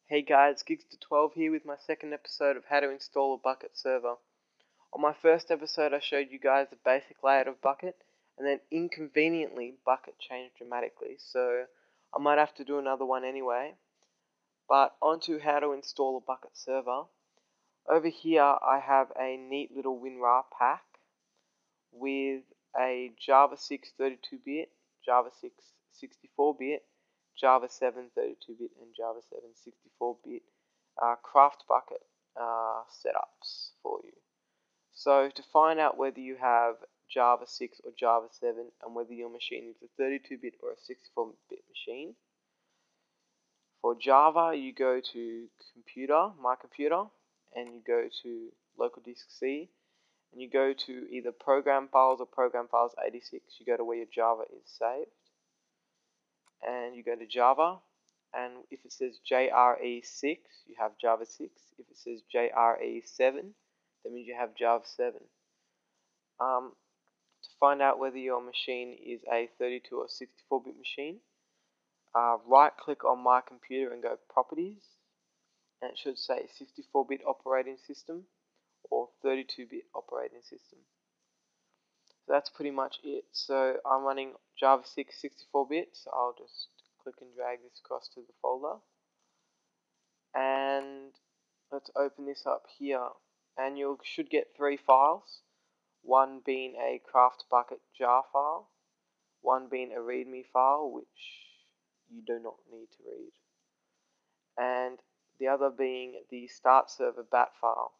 Hey guys, Gigsta12 here with my second episode of how to install a Bukkit server. On my first episode I showed you guys the basic layout of Bukkit, and then inconveniently Bukkit changed dramatically, so I might have to do another one anyway. But onto how to install a Bukkit server. Over here I have a neat little WinRAR pack with a Java 6 32-bit, Java 6 64-bit, Java 7 32-bit, and Java 7 64-bit craft Bukkit setups for you. So to find out whether you have Java 6 or Java 7 and whether your machine is a 32-bit or a 64-bit machine, for Java you go to Computer, My Computer, and you go to Local Disk C, and you go to either Program Files or Program Files 86. You go to where your Java is saved, and you go to Java, and if it says JRE6, you have Java 6. If it says JRE7, that means you have Java 7. To find out whether your machine is a 32 or 64-bit machine, right click on My Computer and go Properties, and it should say 64-bit operating system or 32-bit operating system. So that's pretty much it. So I'm running Java 6 64-bit, so I'll just click and drag this across to the folder. And let's open this up here. And you should get 3 files. One being a craft Bukkit jar file, one being a readme file, which you do not need to read, and the other being the start server bat file.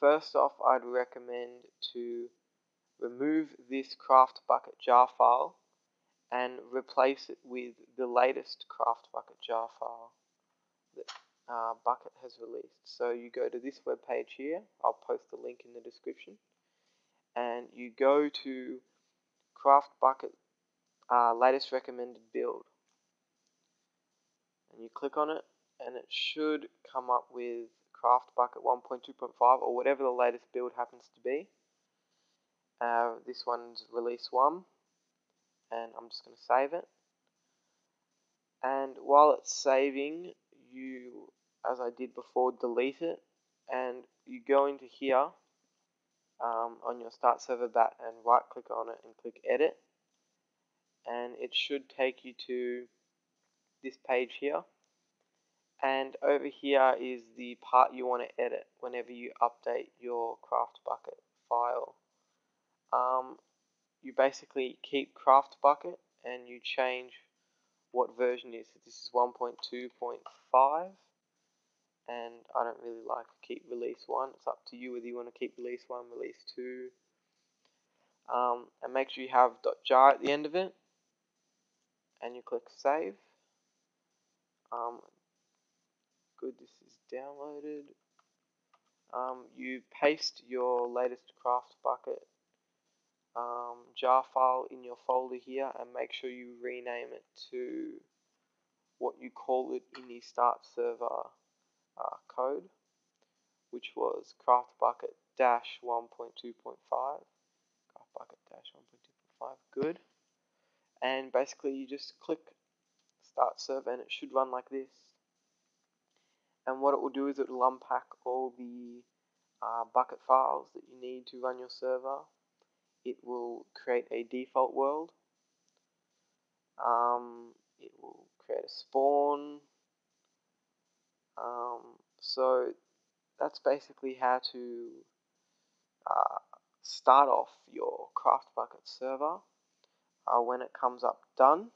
First off, I'd recommend to remove this craft Bukkit jar file and replace it with the latest craft Bukkit jar file that Bukkit has released. So you go to this web page here, I'll post the link in the description, and you go to craft Bukkit latest recommended build, and you click on it, and it should come up with craft Bukkit 1.2.5 or whatever the latest build happens to be. This one's release 1, and I'm just going to save it. And while it's saving, you, as I did before, delete it, and you go into here on your start server bat and right click on it and click edit, and it should take you to this page here. And over here is the part you want to edit whenever you update your craft Bukkit file. You basically keep craft Bukkit and you change what version it is. So this is 1.2.5, and I don't really like to keep release 1. It's up to you whether you want to keep release 1, release 2. And make sure you have .jar at the end of it, and you click save. Good, this is downloaded. You paste your latest craft Bukkit jar file in your folder here, and make sure you rename it to what you call it in the start server code, which was craft Bukkit dash 1.2.5. Craft Bukkit dash 1.2.5. Good. And basically you just click start server and it should run like this. And what it will do is it will unpack all the Bukkit files that you need to run your server. It will create a default world. It will create a spawn. So that's basically how to start off your craft Bukkit server. When it comes up done,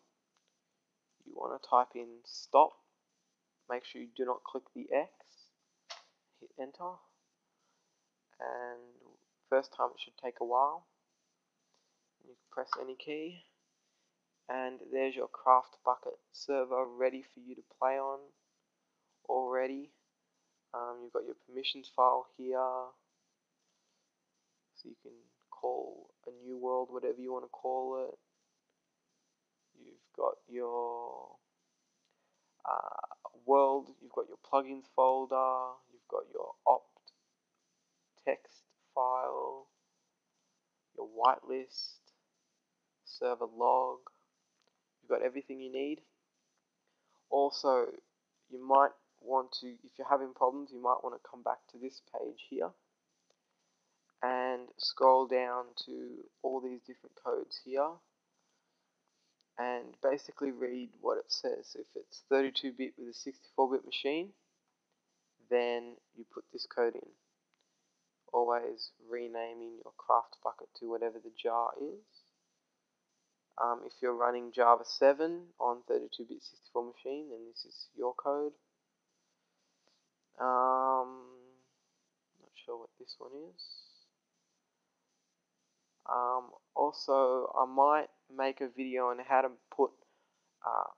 you want to type in stop. Make sure you do not click the X. Hit enter. And first time it should take a while. You press any key, and there's your craft Bukkit server ready for you to play on already. You've got your permissions file here, so you can call a new world whatever you want to call it. You've got your world, you've got your plugins folder, you've got your opt text file, your whitelist, server log. You've got everything you need. Also, you might want to, if you're having problems, you might want to come back to this page here and scroll down to all these different codes here and basically read what it says. If it's 32-bit with a 64-bit machine, then you put this code in. Always renaming your craft bucket to whatever the jar is. If you're running Java 7 on 32-bit 64 machine, then this is your code. Not sure what this one is. Also, I might make a video on how to put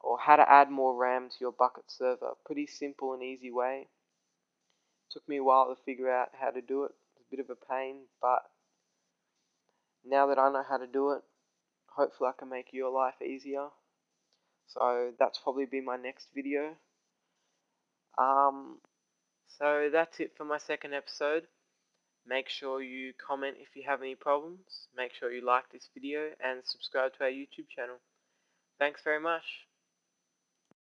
or how to add more RAM to your Bukkit server. Pretty simple and easy way. Took me a while to figure out how to do it. It's a bit of a pain, but now that I know how to do it, hopefully I can make your life easier. So that's probably be my next video. So that's it for my second episode. Make sure you comment if you have any problems. Make sure you like this video and subscribe to our YouTube channel. Thanks very much.